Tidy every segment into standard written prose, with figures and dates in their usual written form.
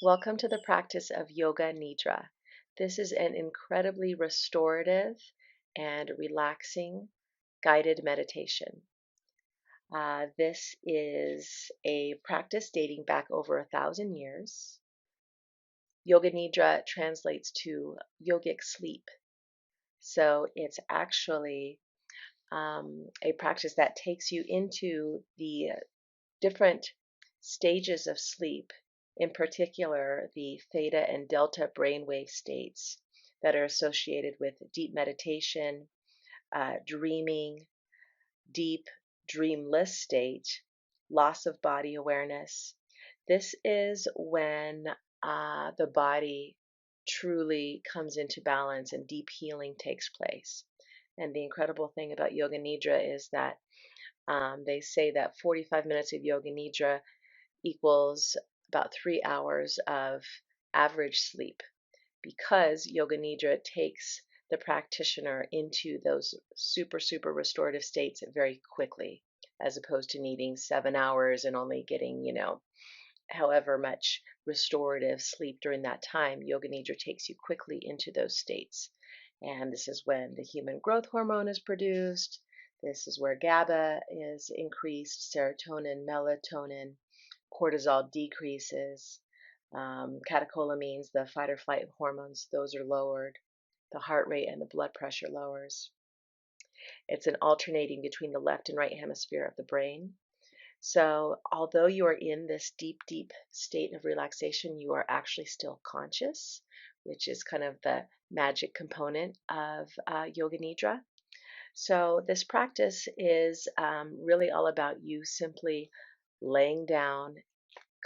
Welcome to the practice of Yoga Nidra. This is an incredibly restorative and relaxing guided meditation. This is a practice dating back over 1,000 years. Yoga Nidra translates to yogic sleep. So it's actually a practice that takes you into the different stages of sleep, in particular the theta and delta brainwave states that are associated with deep meditation, dreaming, deep dreamless state, loss of body awareness. This is when the body truly comes into balance and deep healing takes place. And the incredible thing about Yoga Nidra is that they say that 45 minutes of Yoga Nidra equals about 3 hours of average sleep because Yoga Nidra takes the practitioner into those super restorative states very quickly, as opposed to needing 7 hours and only getting, however much restorative sleep during that time. Yoga Nidra takes you quickly into those states. And this is when the human growth hormone is produced. This is where GABA is increased, serotonin, melatonin, cortisol decreases, catecholamines, the fight or flight hormones, those are lowered. The heart rate and the blood pressure lowers. It's an alternating between the left and right hemisphere of the brain. So, although you are in this deep state of relaxation, you are actually still conscious, which is kind of the magic component of Yoga Nidra. So, this practice is really all about you simply laying down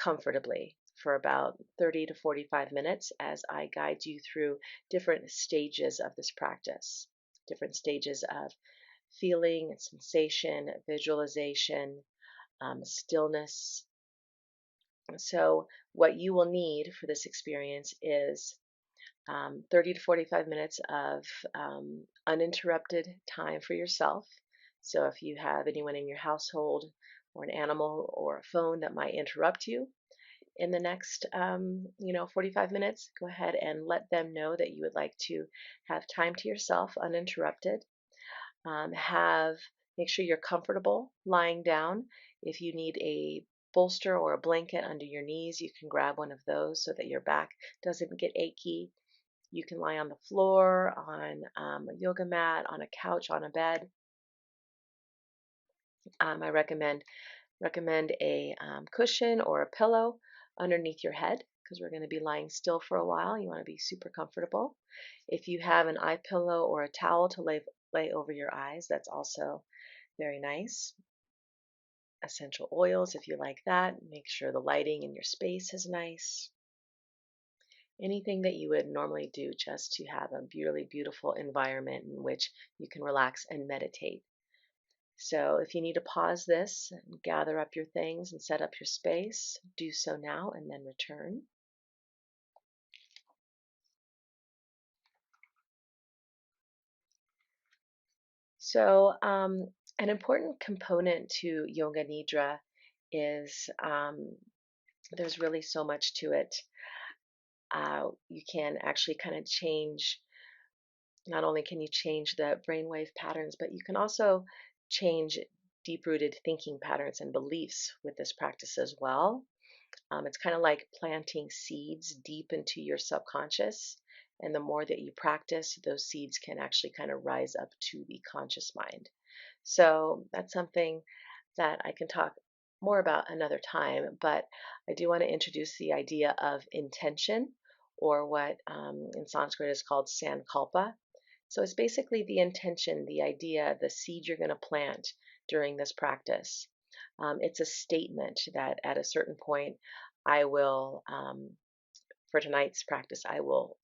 comfortably for about 30 to 45 minutes as I guide you through different stages of this practice, different stages of feeling, sensation, visualization, stillness. So, what you will need for this experience is 30 to 45 minutes of uninterrupted time for yourself. So, if you have anyone in your household or an animal or a phone that might interrupt you in the next 45 minutes, go ahead and let them know that you would like to have time to yourself uninterrupted. Make sure you're comfortable lying down. If you need a bolster or a blanket under your knees, you can grab one of those so that your back doesn't get achy. You can lie on the floor, on a yoga mat, on a couch, on a bed. I recommend a cushion or a pillow underneath your head because we're going to be lying still for a while. You want to be super comfortable. If you have an eye pillow or a towel to lay over your eyes, that's also very nice. Essential oils, if you like that. Make sure the lighting in your space is nice. Anything that you would normally do just to have a beautiful environment in which you can relax and meditate. So if you need to pause this, and gather up your things and set up your space, do so now and then return. So an important component to Yoga Nidra is there's really so much to it. You can actually kind of change, not only can you change the brainwave patterns, but you can also change deep-rooted thinking patterns and beliefs with this practice as well. It's kind of like planting seeds deep into your subconscious. And the more that you practice, those seeds can actually kind of rise up to the conscious mind. So that's something that I can talk more about another time. But I do want to introduce the idea of intention, or what in Sanskrit is called sankalpa. So it's basically the intention, the idea, the seed you're going to plant during this practice. It's a statement that at a certain point, I will, for tonight's practice, I will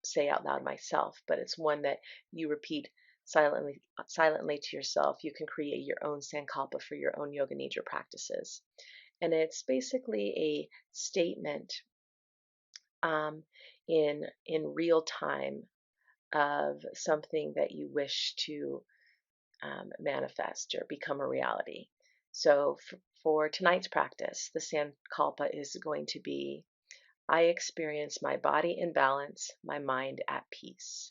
say out loud myself, but it's one that you repeat silently to yourself. You can create your own sankalpa for your own Yoga Nidra practices. And it's basically a statement in real time of something that you wish to manifest or become a reality. So for tonight's practice, the sankalpa is going to be I experience my body in balance, my mind at peace.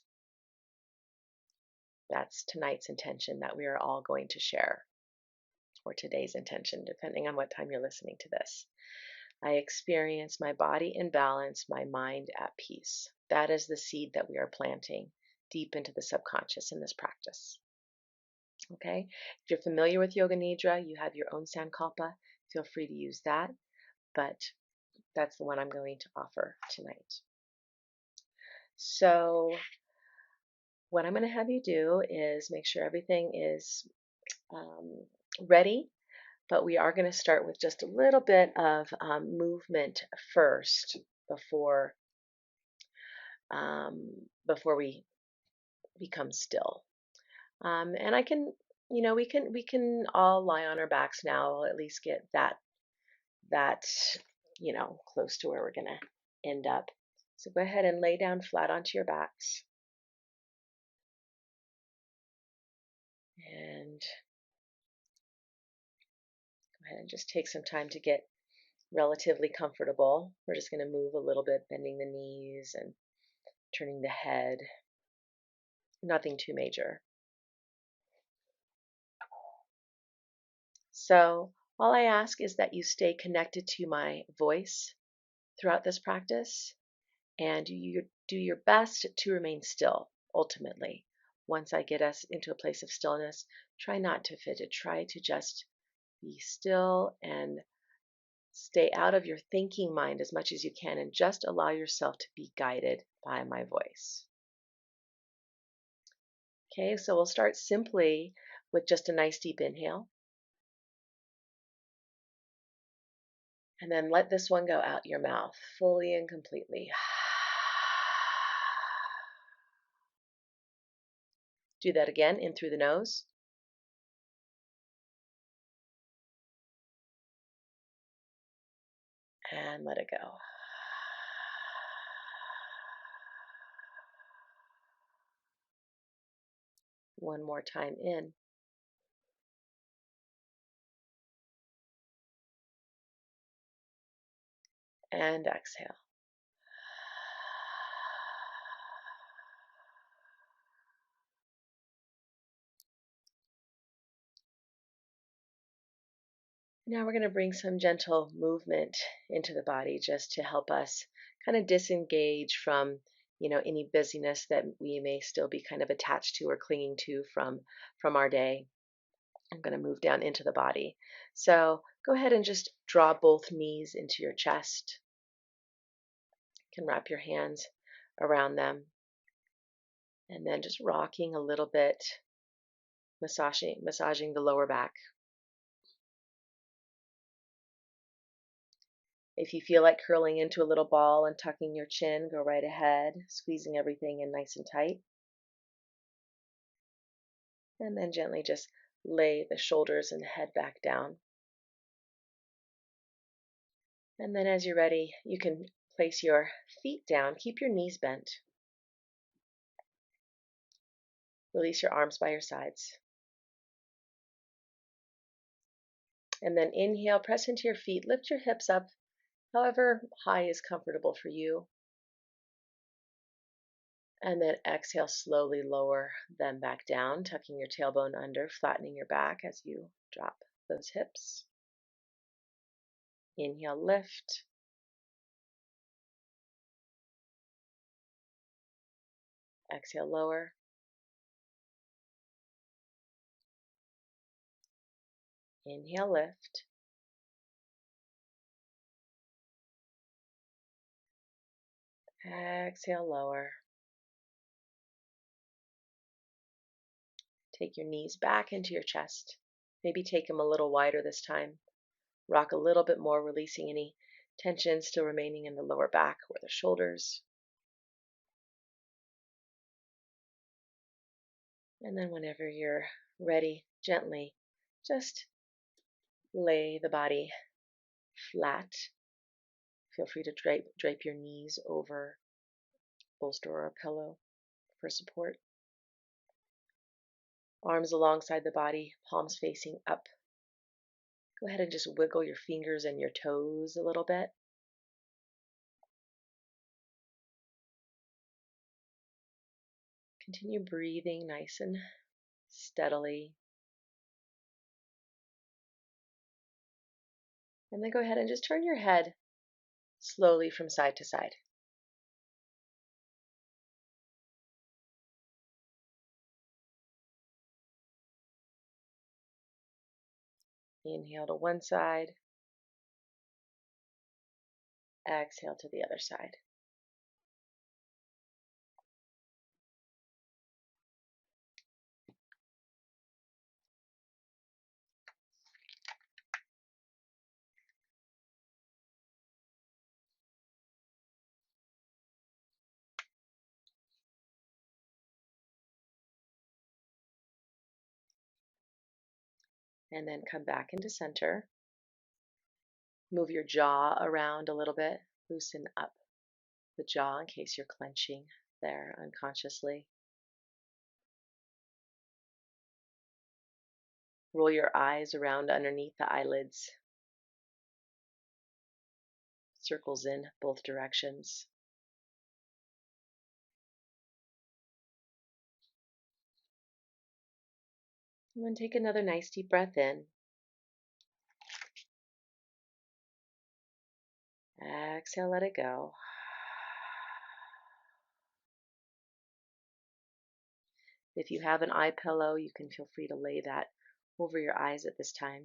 That's tonight's intention that we are all going to share, or today's intention, depending on what time you're listening to this. I experience my body in balance, my mind at peace. That is the seed that we are planting deep into the subconscious in this practice. Okay? If you're familiar with Yoga Nidra, you have your own Sankalpa. Feel free to use that, but that's the one I'm going to offer tonight. So, what I'm going to have you do is make sure everything is ready, but we are going to start with just a little bit of movement first before before we become still. And I can, we can all lie on our backs now. We'll at least get that close to where we're going to end up. So go ahead and lay down flat onto your backs. And go ahead and just take some time to get relatively comfortable. We're just going to move a little bit, bending the knees and turning the head. Nothing too major. So all I ask is that you stay connected to my voice throughout this practice, and you do your best to remain still. Ultimately, once I get us into a place of stillness, try not to fidget. Try to just be still and stay out of your thinking mind as much as you can, and just allow yourself to be guided by my voice. Okay, so we'll start simply with just a nice deep inhale. And then let this one go out your mouth fully and completely. Do that again, in through the nose. And let it go. One more time in. And exhale. Now we're going to bring some gentle movement into the body just to help us kind of disengage from, any busyness that we may still be kind of attached to or clinging to from our day. I'm going to move down into the body. So go ahead and just draw both knees into your chest. You can wrap your hands around them. And then just rocking a little bit, massaging the lower back. If you feel like curling into a little ball and tucking your chin, go right ahead, squeezing everything in nice and tight. And then gently just lay the shoulders and head back down. And then as you're ready, you can place your feet down. Keep your knees bent. Release your arms by your sides. And then inhale, press into your feet, lift your hips up, however high is comfortable for you. And then exhale, slowly lower them back down, tucking your tailbone under, flattening your back as you drop those hips. Inhale, lift. Exhale, lower. Inhale, lift. Exhale, lower. Take your knees back into your chest. Maybe take them a little wider this time. Rock a little bit more, releasing any tension still remaining in the lower back or the shoulders. And then whenever you're ready, gently just lay the body flat. Feel free to drape your knees over bolster or a pillow for support. Arms alongside the body, palms facing up. Go ahead and just wiggle your fingers and your toes a little bit. Continue breathing nice and steadily. And then go ahead and just turn your head slowly from side to side. Inhale to one side, exhale to the other side. And then come back into center. Move your jaw around a little bit. Loosen up the jaw in case you're clenching there unconsciously. Roll your eyes around underneath the eyelids. Circles in both directions. And then take another nice deep breath in. Exhale, let it go. If you have an eye pillow, you can feel free to lay that over your eyes at this time.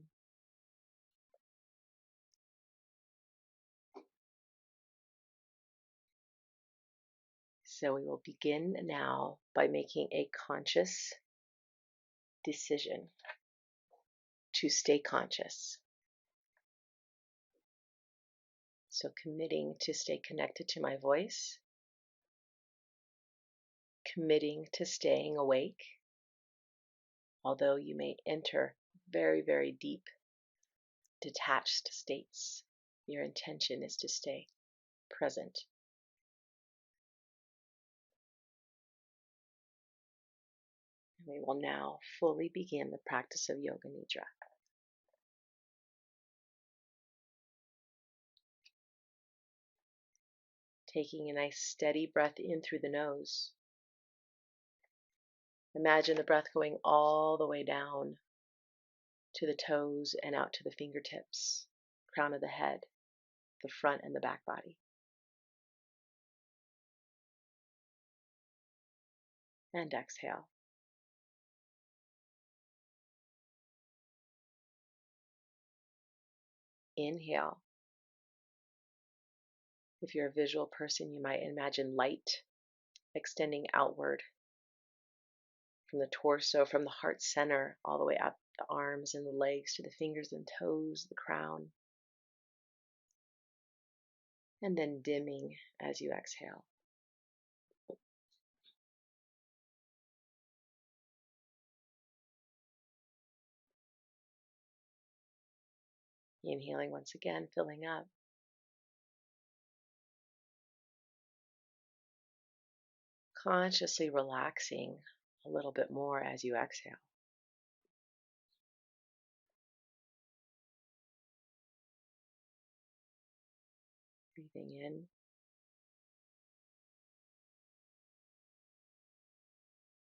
So we will begin now by making a conscious decision to stay conscious. So committing to stay connected to my voice, committing to staying awake, although you may enter very, very deep, detached states. Your intention is to stay present. And we will now fully begin the practice of Yoga Nidra. Taking a nice steady breath in through the nose. Imagine the breath going all the way down to the toes and out to the fingertips, crown of the head, the front and the back body. And exhale. Inhale. If you're a visual person, you might imagine light extending outward from the torso, from the heart center, all the way up the arms and the legs to the fingers and toes, the crown. And then dimming as you exhale. Inhaling once again, filling up. Consciously relaxing a little bit more as you exhale. Breathing in.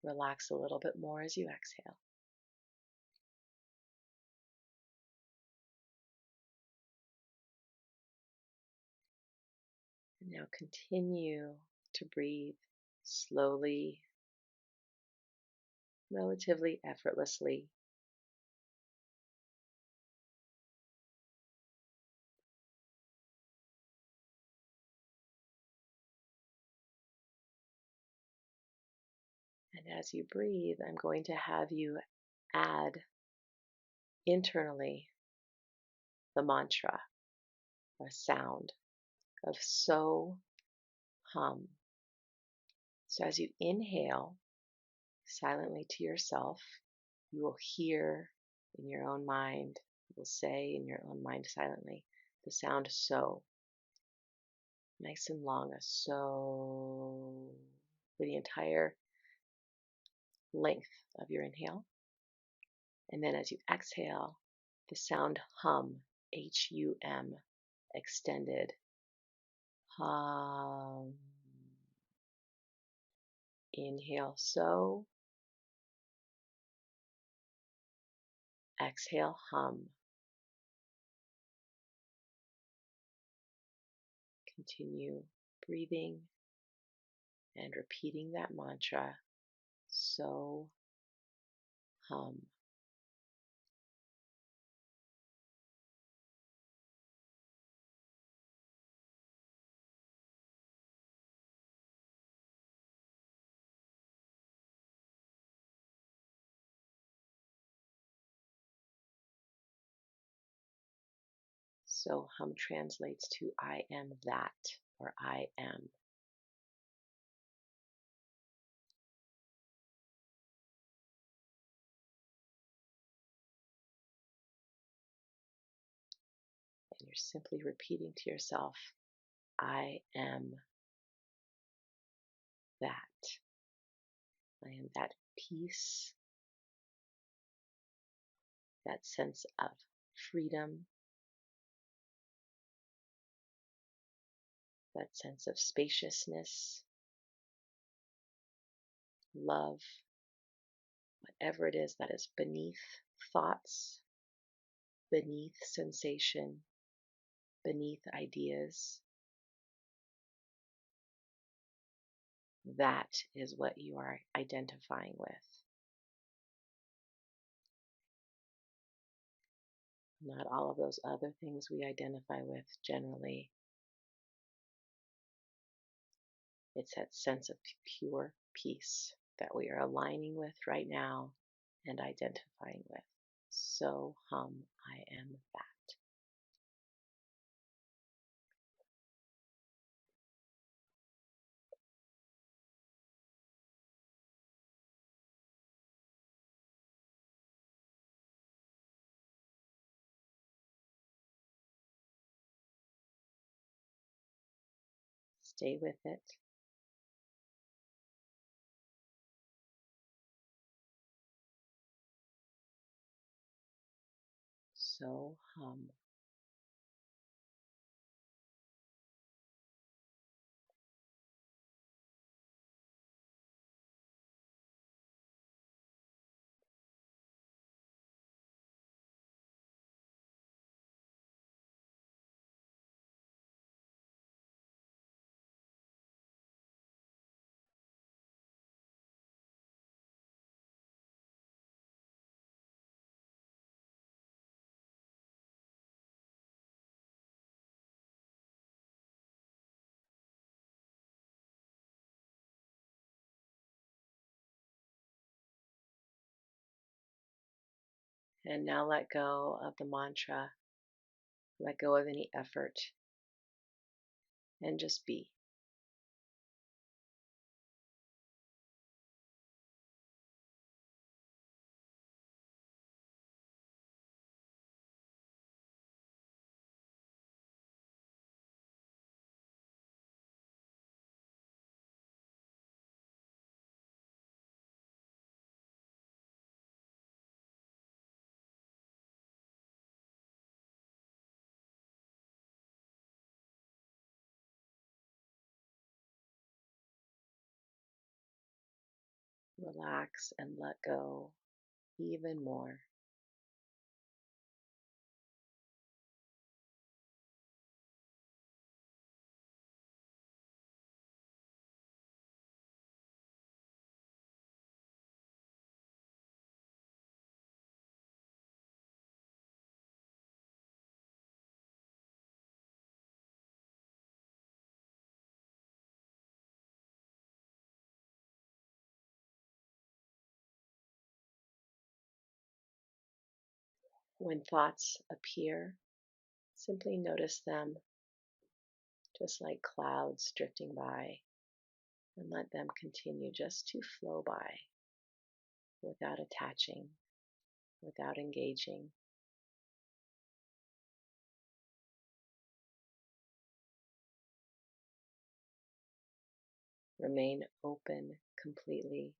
Relax a little bit more as you exhale. And now continue to breathe slowly, relatively effortlessly. And as you breathe, I'm going to have you add internally the mantra, a sound of so hum. So as you inhale silently to yourself, you will hear in your own mind, you will say in your own mind silently, the sound so. Nice and long, a so, for the entire length of your inhale. And then as you exhale, the sound hum, H-U-M, extended, hum. Inhale, so. Exhale, hum. Continue breathing and repeating that mantra, so, hum. So hum translates to I am that, or I am. And you're simply repeating to yourself, I am that. I am that peace, that sense of freedom, that sense of spaciousness, love, whatever it is that is beneath thoughts, beneath sensation, beneath ideas. That is what you are identifying with. Not all of those other things we identify with generally. It's that sense of pure peace that we are aligning with right now and identifying with. So hum, I am that. Stay with it. So hum. And now let go of the mantra. Let go of any effort. And just be. Relax and let go even more. When thoughts appear, simply notice them just like clouds drifting by, and let them continue just to flow by without attaching, without engaging. Remain open completely.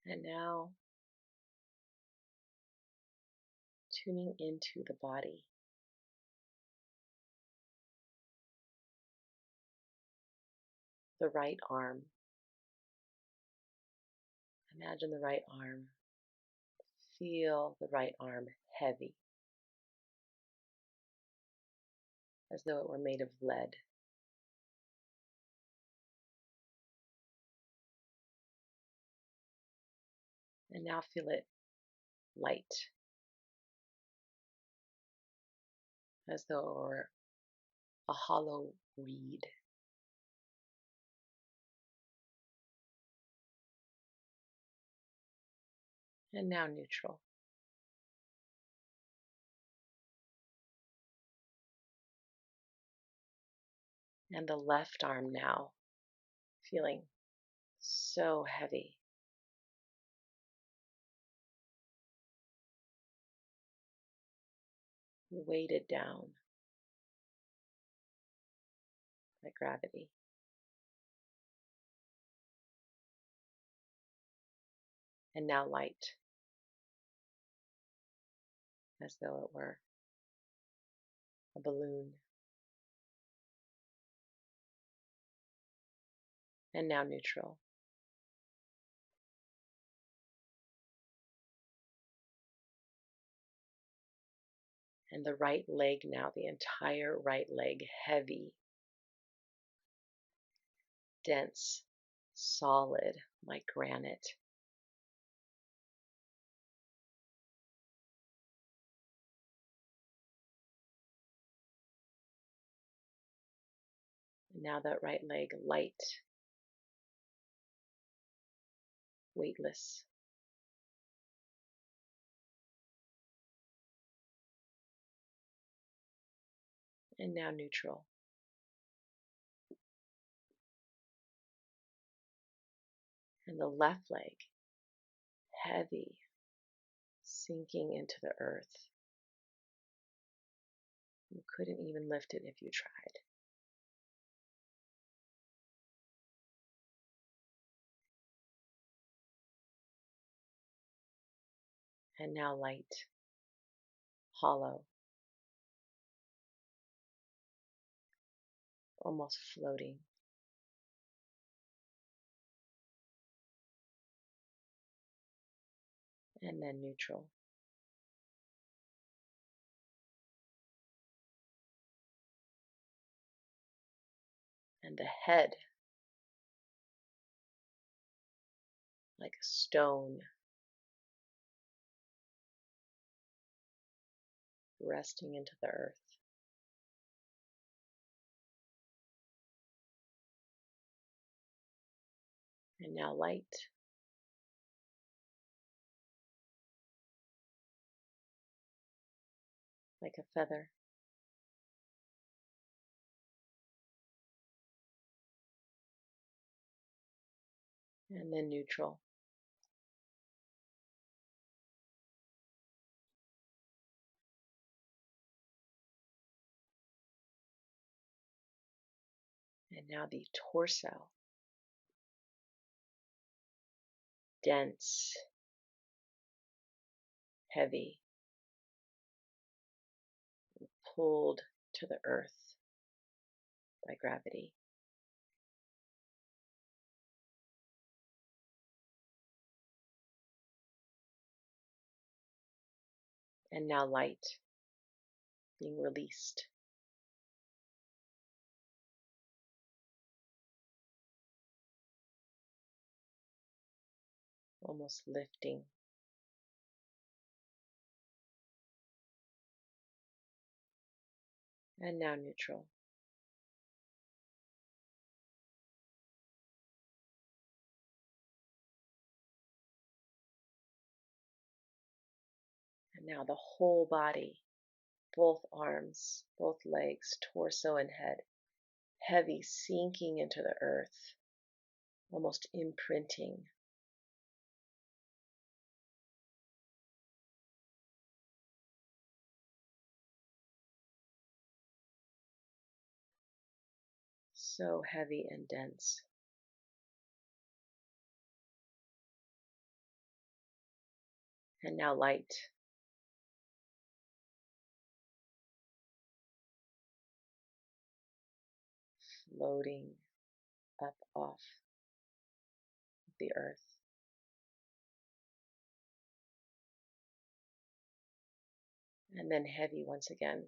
And now tuning into the body, the right arm. Imagine the right arm. Feel the right arm heavy, as though it were made of lead. And now feel it light, as though it were a hollow reed. And now neutral. And the left arm now, feeling so heavy. Weighted down by gravity. And now light, as though it were a balloon. And now neutral. And the right leg now, the entire right leg, heavy, dense, solid, like granite. And now that right leg, light, weightless. And now neutral. And the left leg, heavy, sinking into the earth. You couldn't even lift it if you tried. And now light, hollow, almost floating. And then neutral. And the head, like a stone, resting into the earth. And now light, like a feather. And then neutral. And now the torso, dense, heavy, pulled to the earth by gravity. And now light, being released. Almost lifting. And now neutral. And now the whole body, both arms, both legs, torso and head, heavy, sinking into the earth, almost imprinting. So heavy and dense. And now light, floating up off the earth. And then heavy once again.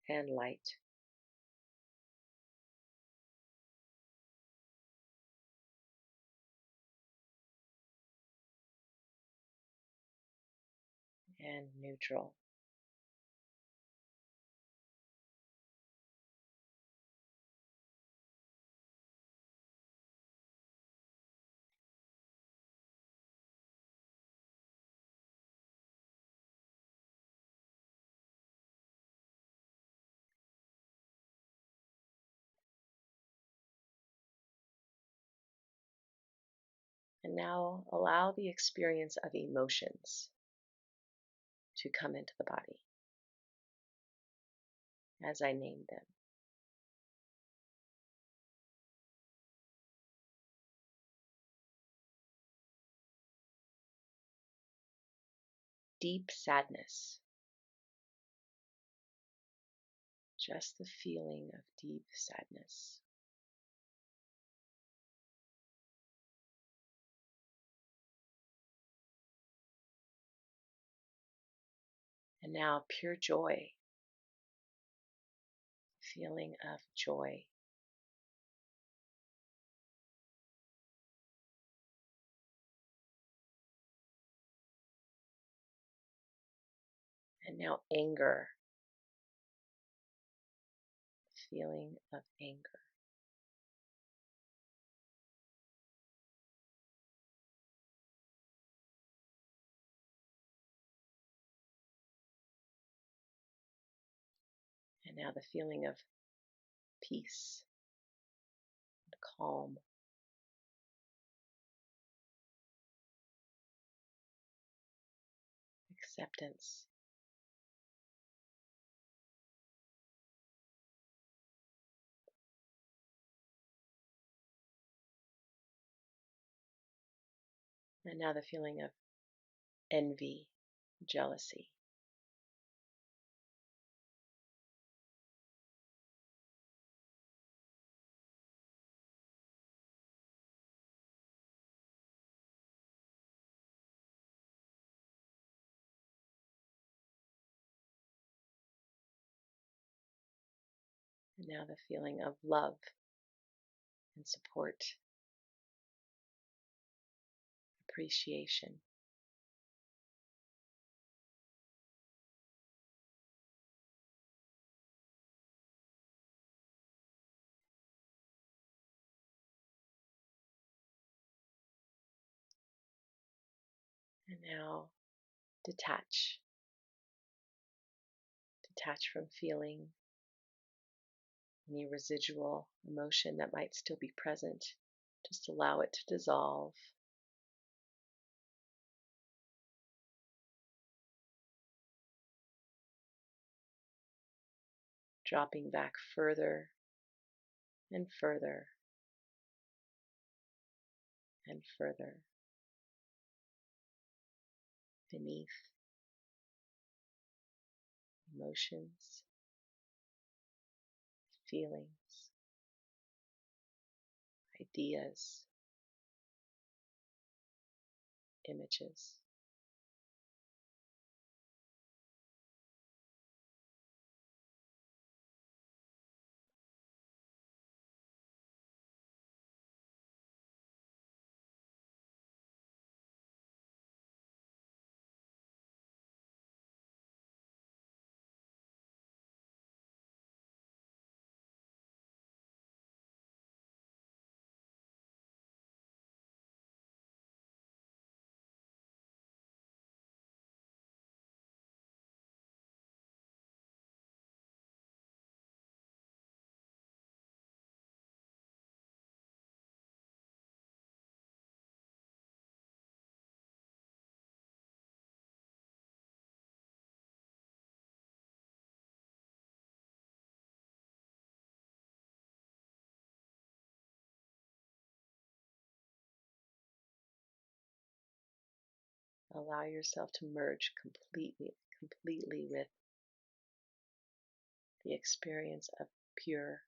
And light. And neutral. And now allow the experience of emotions to come into the body as I name them. Deep sadness, just the feeling of deep sadness. And now pure joy, feeling of joy. And now anger, feeling of anger. And now the feeling of peace, calm. Acceptance. And now the feeling of envy, jealousy. And now the feeling of love and support, appreciation. And now detach. Detach from feeling any residual emotion that might still be present. Just allow it to dissolve. Dropping back further and further and further beneath emotions, feelings, ideas, images. Allow yourself to merge completely with the experience of pure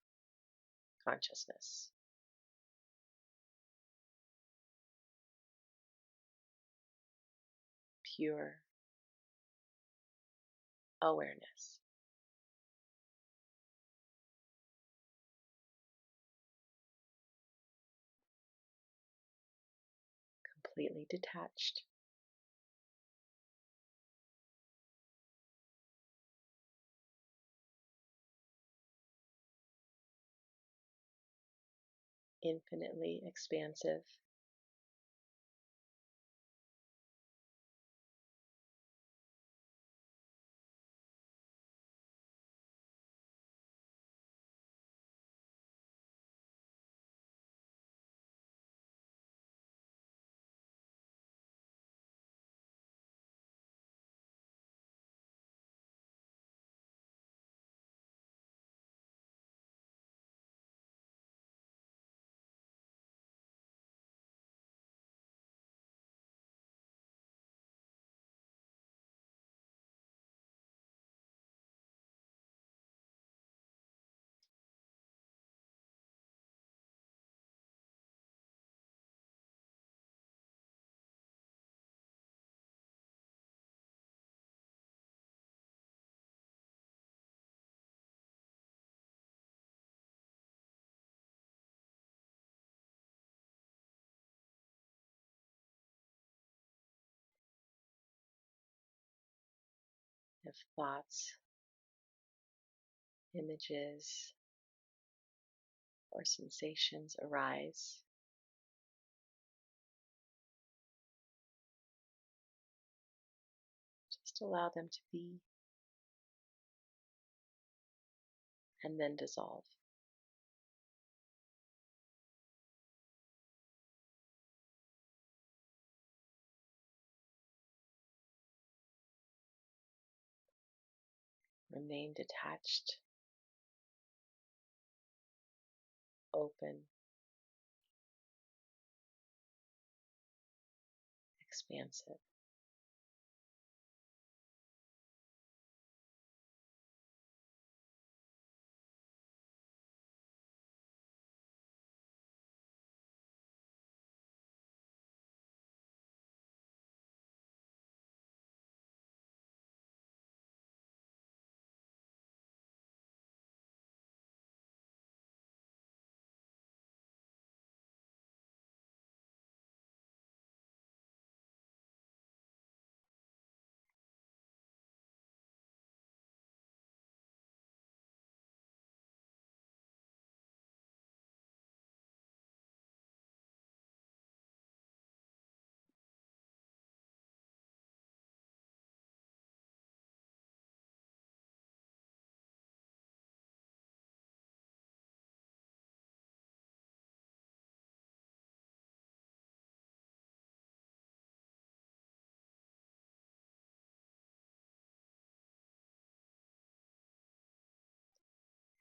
consciousness, pure awareness, completely detached, infinitely expansive, if thoughts, images, or sensations arise, just allow them to be and then dissolve. Remain detached, open, expansive.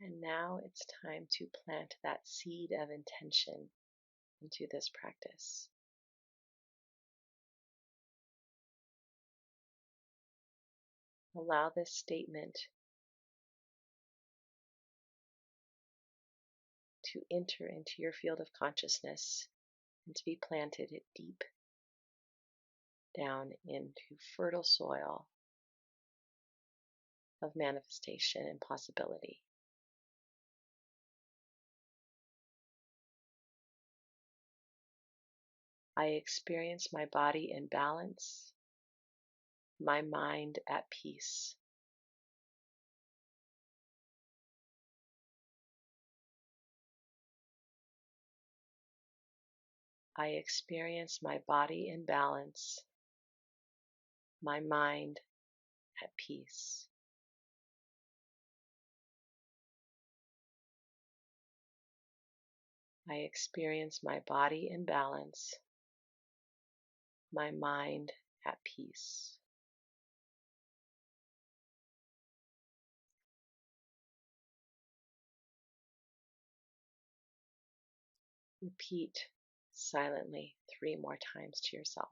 And now it's time to plant that seed of intention into this practice. Allow this statement to enter into your field of consciousness and to be planted deep down into fertile soil of manifestation and possibility. I experience my body in balance, my mind at peace. I experience my body in balance, my mind at peace. I experience my body in balance, my mind at peace. Repeat silently 3 more times to yourself.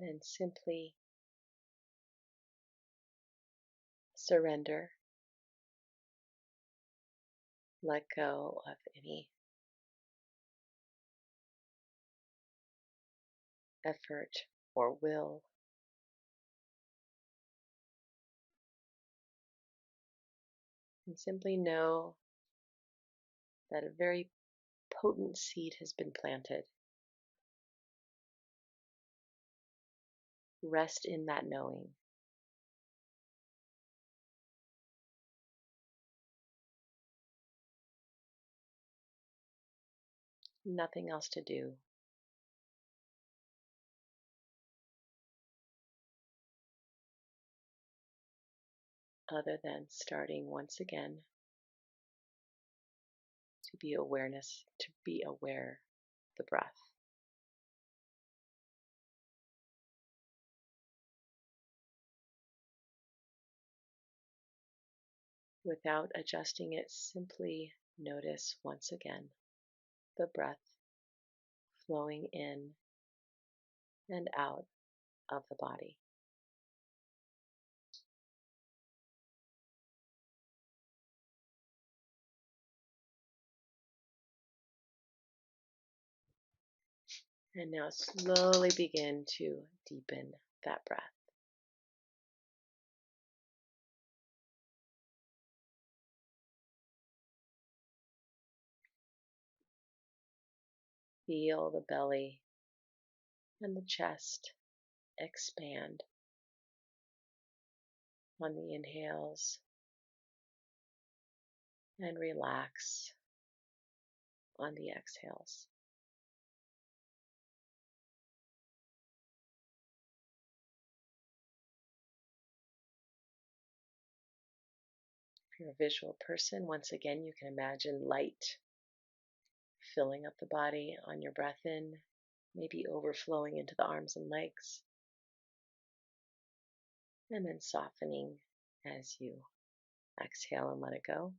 then simply surrender, let go of any effort or will, and simply know that a very potent seed has been planted. Rest in that knowing. Nothing else to do other than starting once again to be aware of the breath. Without adjusting it, simply notice once again the breath flowing in and out of the body. And now slowly begin to deepen that breath. Feel the belly and the chest expand on the inhales and relax on the exhales. If you're a visual person, once again, you can imagine light filling up the body on your breath in, maybe overflowing into the arms and legs, and then softening as you exhale and let it go.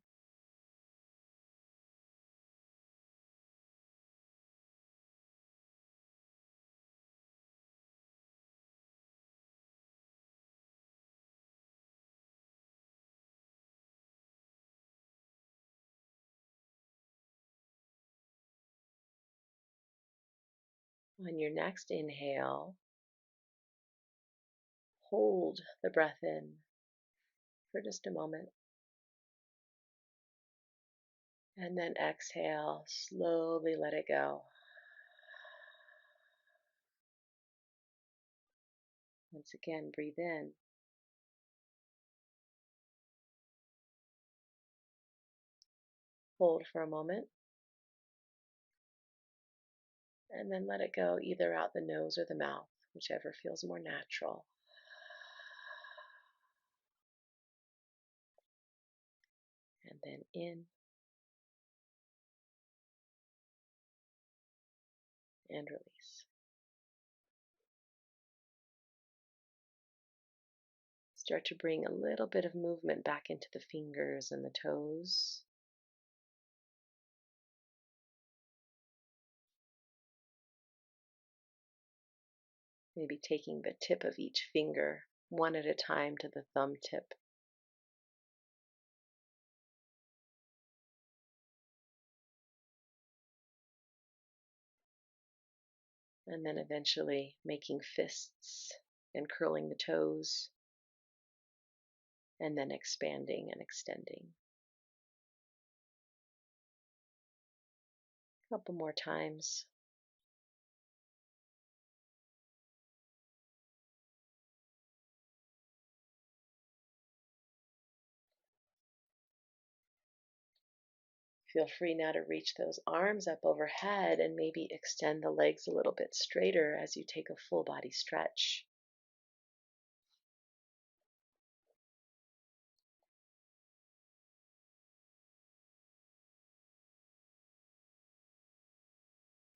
On your next inhale, hold the breath in for just a moment. And then exhale, slowly let it go. Once again, breathe in. Hold for a moment. And then let it go either out the nose or the mouth, whichever feels more natural. And then in and release. Start to bring a little bit of movement back into the fingers and the toes. Maybe taking the tip of each finger one at a time to the thumb tip. And then eventually making fists and curling the toes, and then expanding and extending. A couple more times. Feel free now to reach those arms up overhead and maybe extend the legs a little bit straighter as you take a full body stretch.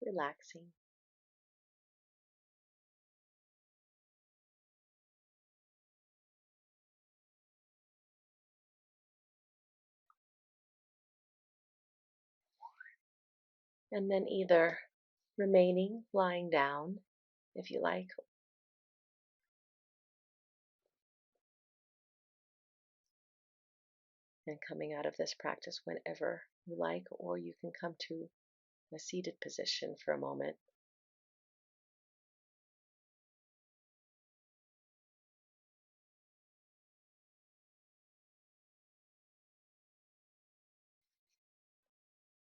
Relaxing. And then either remaining lying down, if you like, and coming out of this practice whenever you like, or you can come to a seated position for a moment.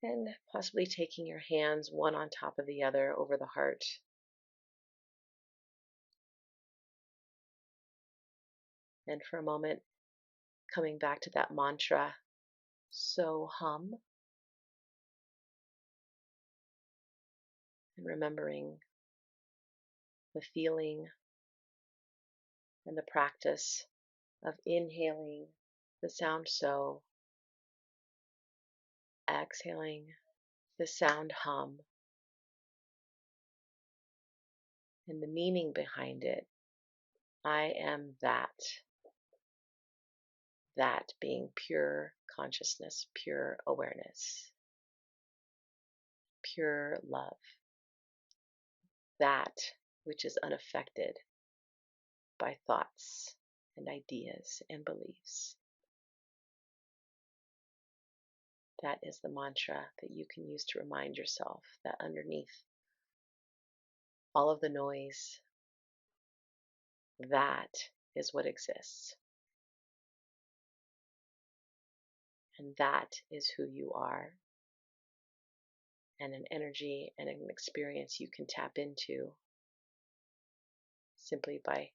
And possibly taking your hands one on top of the other over the heart. And for a moment, coming back to that mantra, so hum, and remembering the feeling and the practice of inhaling the sound so, exhaling the sound hum, and the meaning behind it. I am that. That being pure consciousness, pure awareness, pure love. That which is unaffected by thoughts and ideas and beliefs. That is the mantra that you can use to remind yourself that underneath all of the noise, that is what exists. And that is who you are, and an energy and an experience you can tap into simply by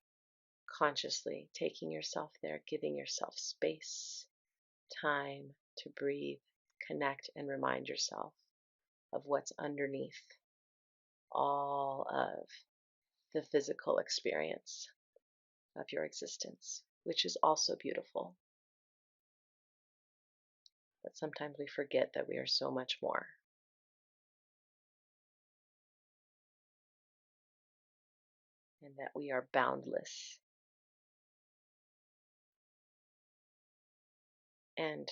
consciously taking yourself there, giving yourself space, time to breathe, connect, and remind yourself of what's underneath all of the physical experience of your existence, which is also beautiful. But sometimes we forget that we are so much more. And that we are boundless and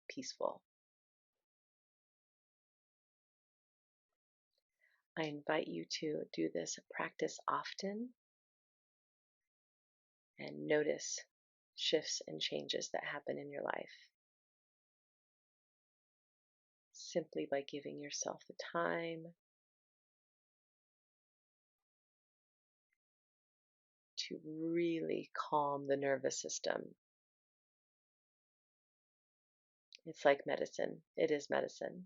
peaceful. I invite you to do this practice often and notice shifts and changes that happen in your life. Simply by giving yourself the time to really calm the nervous system. It's like medicine. It is medicine.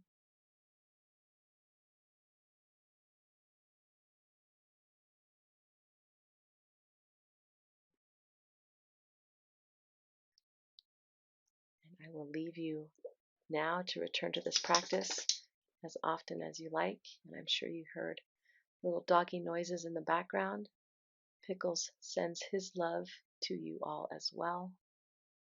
And I will leave you now to return to this practice as often as you like. And I'm sure you heard little doggy noises in the background. Pickles sends his love to you all as well.